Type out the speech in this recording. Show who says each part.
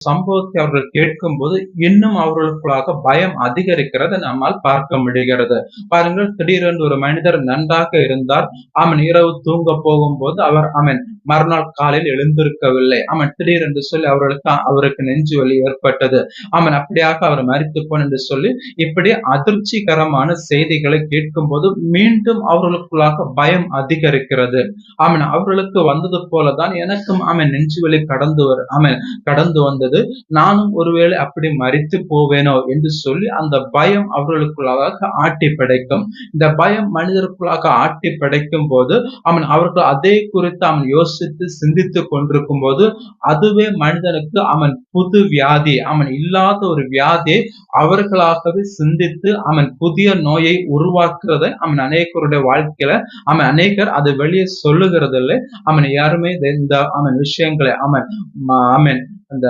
Speaker 1: சம்பவத்தை அவர்கள் கேட்கும்போது இன்னும் அவர்களுக்குள்ளாக பயம் அதிகரிக்கிறதை நம்மால் பார்க்க முடிகிறது. பாருங்கள், திடீரென்று ஒரு மனிதர் நன்றாக இருந்தார். இரவு தூங்க போகும்போது மறுநாள் காலையில் எழுந்திருக்கவில்லை. திடீரென்று சொல்லி அவருக்கு நெஞ்சு வலி ஏற்பட்டது. அப்படியாக அவர் மரித்துப் போனார் என்று சொல்லி இப்படி அதிர்ச்சிகரமான செய்திகளை கேட்கும்போது மீண்டும் அவர்களுக்குள்ளாக பயம் அதிகரிக்கிறது. அவர்களுக்கு வந்தது போலதான் எனக்கும் நெஞ்சு வலி கடந்து வந்தது. நானும் ஒருவேளை அப்படி மரித்து போவேனோ என்று சொல்லி அந்த பயம் அவர்களுக்குள்ளாக ஆட்டி படைக்கும். இந்த பயம் மனிதருக்குள்ளாக ஆட்டி படைக்கும் போது அவர்கள் அதை குறித்து யோசித்து சிந்தித்துக் கொண்டிருக்கும் போது அதுவே மனிதனுக்கு புது வியாதி இல்லாத ஒரு வியாதியை அவர்களாகவே சிந்தித்து புதிய நோயை உருவாக்குறதை அநேகருடைய வாழ்க்கையில அநேகர் அதை வெளியே சொல்லுகிறது இல்லை. யாருமே இந்த விஷயங்களை இந்த